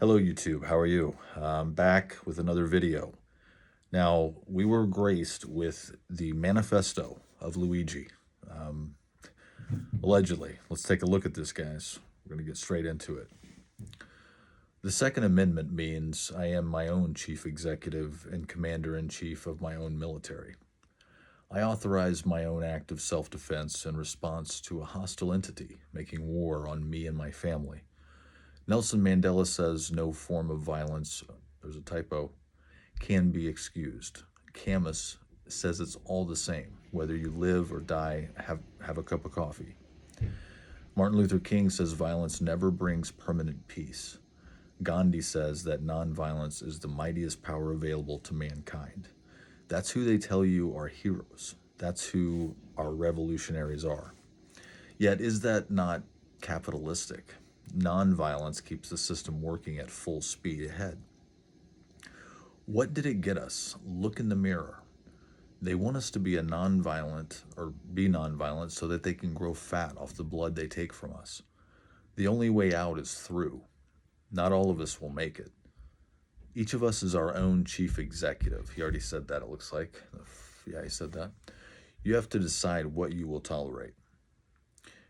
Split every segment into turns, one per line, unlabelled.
Hello YouTube, how are you? I'm back with another video. Now, we were graced with the manifesto of Luigi. Um, Allegedly. Let's take a look at this, guys. We're going to get straight into it. The Second Amendment means I am my own chief executive and commander-in-chief of my own military. I authorize my own act of self-defense in response to a hostile entity making war on me and my family. Nelson Mandela says no form of violence, there's a typo, can be excused. Camus says it's all the same. Whether you live or die, have a cup of coffee. Martin Luther King says violence never brings permanent peace. Gandhi says that nonviolence is the mightiest power available to mankind. That's who they tell you are heroes. That's who our revolutionaries are. Yet, is that not capitalistic? Nonviolence keeps the system working at full speed ahead. What did it get us? Look in the mirror. They want us to be nonviolent so that they can grow fat off the blood they take from us. The only way out is through. Not all of us will make it. Each of us is our own chief executive. He already said that, it looks like. Yeah, he said that. You have to decide what you will tolerate.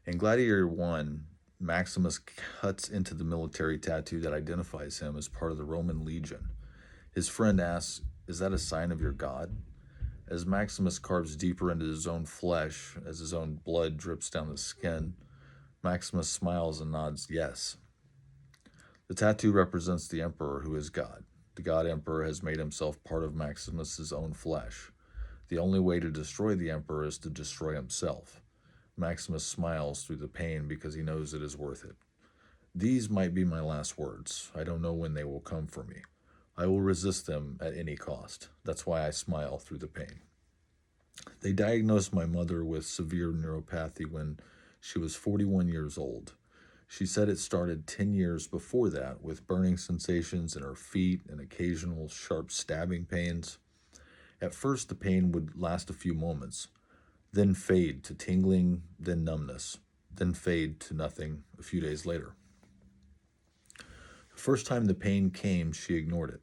In Gladiator 1, Maximus cuts into the military tattoo that identifies him as part of the Roman legion. His friend asks, "Is that a sign of your god?" As Maximus carves deeper into his own flesh, as his own blood drips down the skin, Maximus smiles and nods yes. The tattoo represents the emperor who is God. The god emperor has made himself part of Maximus's own flesh. The only way to destroy the emperor is to destroy himself. Maximus smiles through the pain because he knows it is worth it. These might be my last words. I don't know when they will come for me. I will resist them at any cost. That's why I smile through the pain. They diagnosed my mother with severe neuropathy when she was 41 years old. She said it started 10 years before that with burning sensations in her feet and occasional sharp stabbing pains. At first, the pain would last a few moments, then fade to tingling, then numbness, then fade to nothing a few days later. The first time the pain came, she ignored it.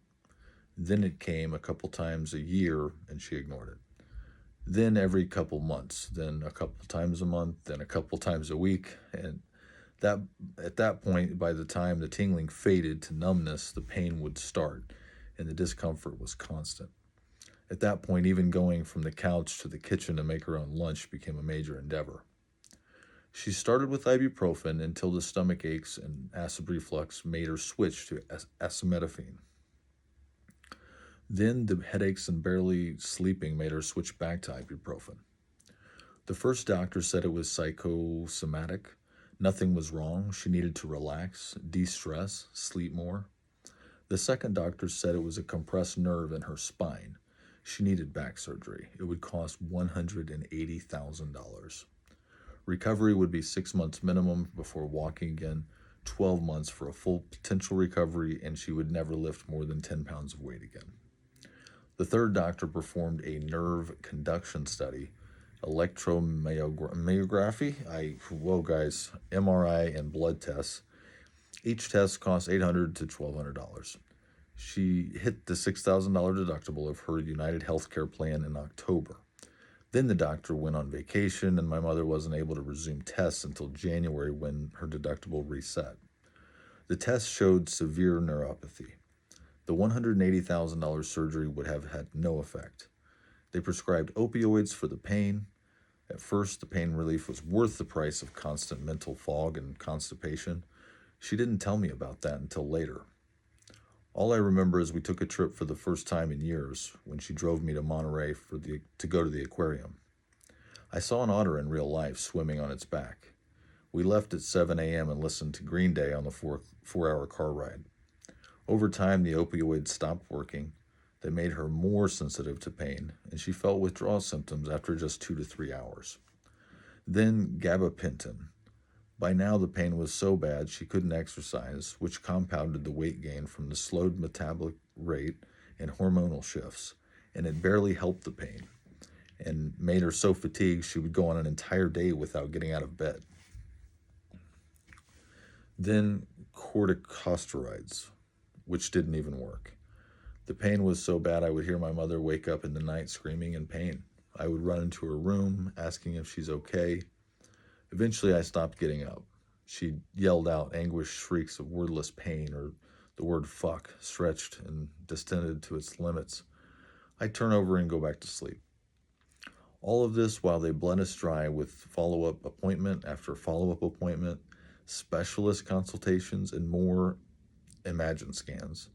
Then it came a couple times a year, and she ignored it. Then every couple months, then a couple times a month, then a couple times a week, and at that point, by the time the tingling faded to numbness, the pain would start, and the discomfort was constant. At that point, even going from the couch to the kitchen to make her own lunch became a major endeavor. She started with ibuprofen until the stomach aches and acid reflux made her switch to acetaminophen. Then the headaches and barely sleeping made her switch back to ibuprofen. The first doctor said it was psychosomatic. Nothing was wrong. She needed to relax, de-stress, sleep more. The second doctor said it was a compressed nerve in her spine. She needed back surgery. It would cost $180,000. Recovery would be 6 months minimum before walking again, 12 months for a full potential recovery, and she would never lift more than 10 pounds of weight again. The third doctor performed a nerve conduction study, electromyography, MRI and blood tests. Each test cost $800 to $1,200. She hit the $6,000 deductible of her United Healthcare plan in October. Then the doctor went on vacation, and my mother wasn't able to resume tests until January when her deductible reset. The test showed severe neuropathy. The $180,000 surgery would have had no effect. They prescribed opioids for the pain. At first, the pain relief was worth the price of constant mental fog and constipation. She didn't tell me about that until later. All I remember is we took a trip for the first time in years when she drove me to Monterey to go to the aquarium. I saw an otter in real life swimming on its back. We left at 7 a.m. and listened to Green Day on the four-hour car ride. Over time, the opioids stopped working. They made her more sensitive to pain, and she felt withdrawal symptoms after just 2 to 3 hours. Then gabapentin. By now, the pain was so bad she couldn't exercise, which compounded the weight gain from the slowed metabolic rate and hormonal shifts, and it barely helped the pain, and made her so fatigued she would go on an entire day without getting out of bed. Then corticosteroids. which didn't even work. The pain was so bad I would hear my mother wake up in the night screaming in pain. I would run into her room, asking if she's okay. Eventually, I stopped getting up. She yelled out anguished shrieks of wordless pain, or the word fuck, stretched and distended to its limits. I'd turn over and go back to sleep. All of this while they bled us dry with follow-up appointment after follow-up appointment, specialist consultations, and more imagine scans.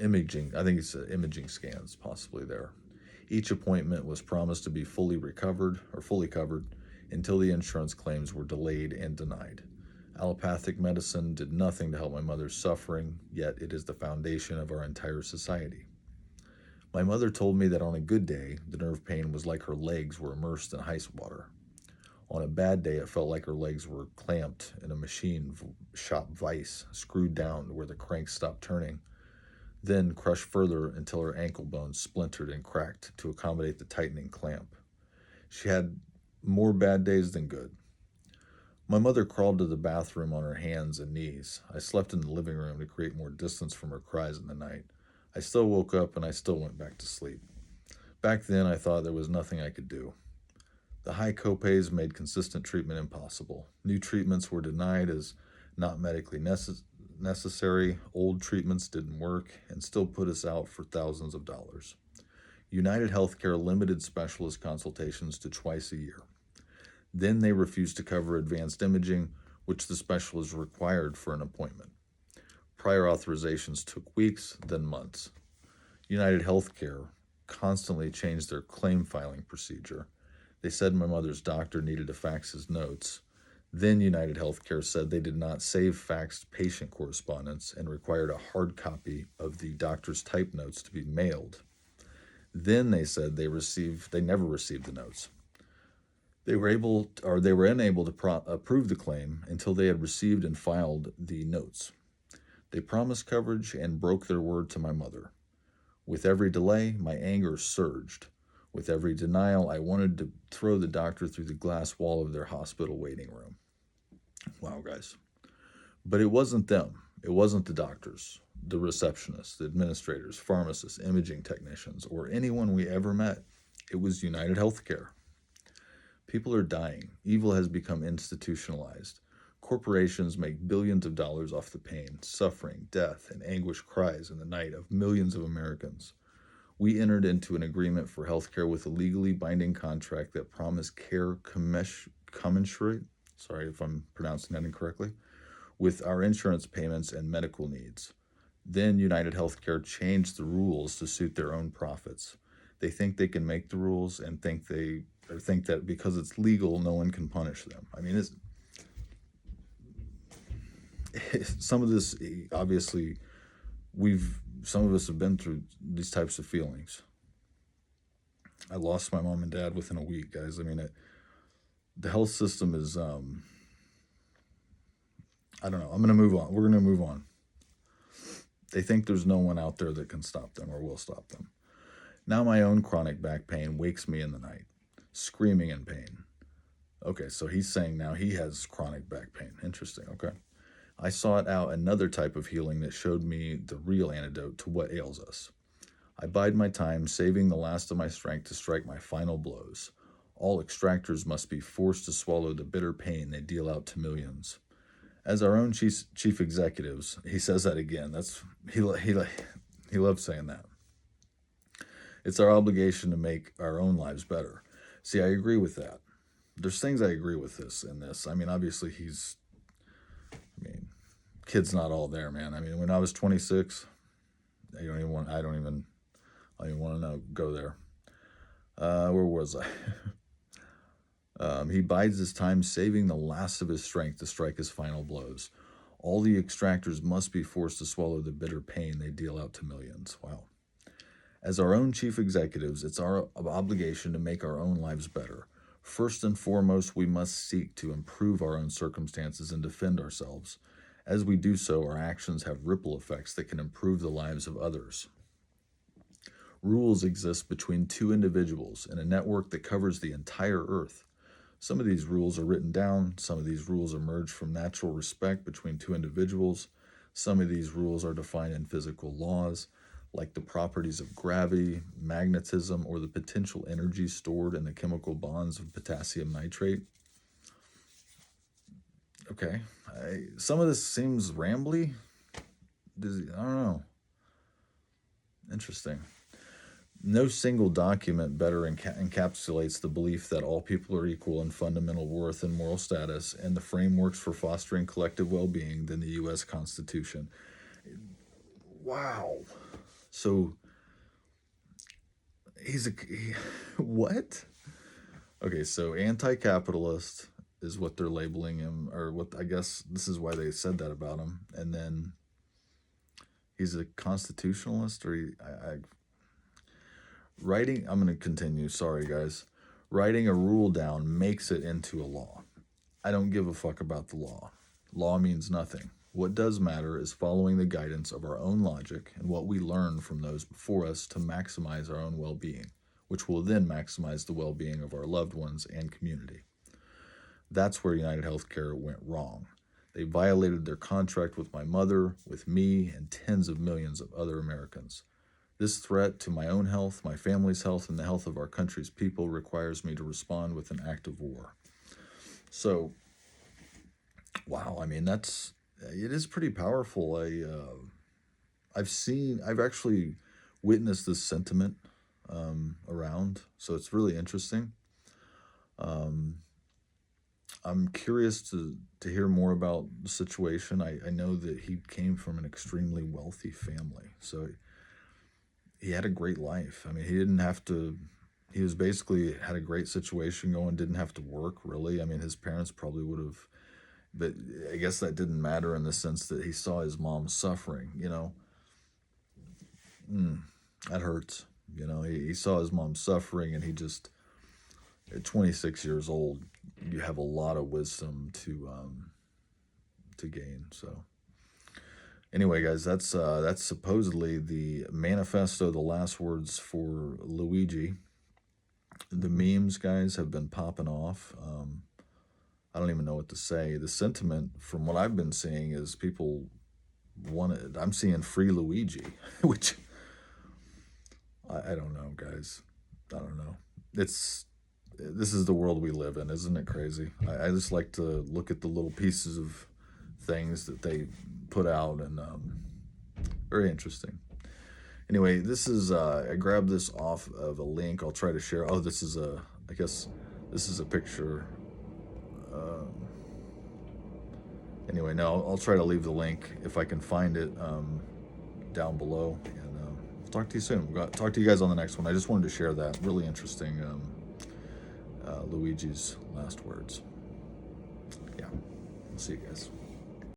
Imaging, I think it's imaging scans possibly there. Each appointment was promised to be fully covered until the insurance claims were delayed and denied. Allopathic medicine did nothing to help my mother's suffering, yet it is the foundation of our entire society. My mother told me that on a good day, the nerve pain was like her legs were immersed in ice water. On a bad day, it felt like her legs were clamped in a machine shop vise, screwed down to where the cranks stopped turning, then crushed further until her ankle bones splintered and cracked to accommodate the tightening clamp. She had more bad days than good. My mother crawled to the bathroom on her hands and knees. I slept in the living room to create more distance from her cries in the night. I still woke up and I still went back to sleep. Back then, I thought there was nothing I could do. The high copays made consistent treatment impossible. New treatments were denied as not medically necessary. Old treatments didn't work and still put us out for thousands of dollars. United Healthcare limited specialist consultations to twice a year. Then they refused to cover advanced imaging, which the specialist required for an appointment. Prior authorizations took weeks, then months. United Healthcare constantly changed their claim filing procedure. They said my mother's doctor needed to fax his notes. Then United Healthcare said they did not save faxed patient correspondence and required a hard copy of the doctor's typed notes to be mailed. Then they said they never received the notes. They were unable to approve the claim until they had received and filed the notes. They promised coverage and broke their word to my mother. With every delay, my anger surged. With every denial, I wanted to throw the doctor through the glass wall of their hospital waiting room. Wow, guys. But it wasn't them. It wasn't the doctors, the receptionists, the administrators, pharmacists, imaging technicians, or anyone we ever met. It was United Healthcare. People are dying. Evil has become institutionalized. Corporations make billions of dollars off the pain, suffering, death, and anguish cries in the night of millions of Americans. We entered into an agreement for healthcare with a legally binding contract that promised care commensurate, sorry if I'm pronouncing that incorrectly, with our insurance payments and medical needs. Then United Healthcare changed the rules to suit their own profits. They think they can make the rules and think that because it's legal, no one can punish them. I mean, some of this, obviously, some of us have been through these types of feelings. I lost my mom and dad within a week, guys. I mean, the health system is, I don't know. I'm going to move on. We're going to move on. They think there's no one out there that can stop them or will stop them. Now my own chronic back pain wakes me in the night, screaming in pain. Okay, so he's saying now he has chronic back pain. Interesting, okay. I sought out another type of healing that showed me the real antidote to what ails us. I bide my time, saving the last of my strength to strike my final blows. All extractors must be forced to swallow the bitter pain they deal out to millions. As our own chief executives, he says that again. He loves saying that. It's our obligation to make our own lives better. See, I agree with that. There's things I agree with in this. I mean, obviously kid's not all there, man. I mean, when I was 26, I don't even want to go there. Where was I? He bides his time, saving the last of his strength to strike his final blows. All the extractors must be forced to swallow the bitter pain they deal out to millions. Wow. As our own chief executives, it's our obligation to make our own lives better. First and foremost, we must seek to improve our own circumstances and defend ourselves. As we do so, our actions have ripple effects that can improve the lives of others. Rules exist between two individuals in a network that covers the entire earth. Some of these rules are written down. Some of these rules emerge from natural respect between two individuals. Some of these rules are defined in physical laws, like the properties of gravity, magnetism, or the potential energy stored in the chemical bonds of potassium nitrate. Okay, some of this seems rambly. I don't know. Interesting. No single document better encapsulates the belief that all people are equal in fundamental worth and moral status and the frameworks for fostering collective well-being than the U.S. Constitution. Wow. So what? Okay, so anti-capitalist is what they're labeling him, or what I guess this is why they said that about him. And then he's a constitutionalist, or writing. I'm going to continue. Sorry, guys. Writing a rule down makes it into a law. I don't give a fuck about the law. Law means nothing. What does matter is following the guidance of our own logic and what we learn from those before us to maximize our own well-being, which will then maximize the well-being of our loved ones and community. That's where United Healthcare went wrong. They violated their contract with my mother, with me, and tens of millions of other Americans. This threat to my own health, my family's health, and the health of our country's people requires me to respond with an act of war. So, wow, I mean, it is pretty powerful. I've actually witnessed this sentiment around, so it's really interesting. I'm curious to hear more about the situation. I know that he came from an extremely wealthy family, so he had a great life. I mean, he was basically had a great situation going, didn't have to work really. I mean, his parents probably would have, but I guess that didn't matter in the sense that he saw his mom suffering, that hurts. He saw his mom suffering, and he just, at 26 years old, you have a lot of wisdom to gain. So anyway, guys, that's supposedly the manifesto, the last words for Luigi. The memes, guys, have been popping off. I don't even know what to say. The sentiment, from what I've been seeing, is people wanted. I'm seeing free Luigi, which I don't know, guys. I don't know. This is the world we live in, isn't it crazy? I just like to look at the little pieces of things that they put out, and very interesting. Anyway, this is I grabbed this off of a link. I'll try to share. Oh, I guess this is a picture. Anyway, no, I'll try to leave the link if I can find it down below, and I'll talk to you soon. Talk to you guys on the next one. I just wanted to share that. Really interesting. Luigi's last words. Yeah, see you guys.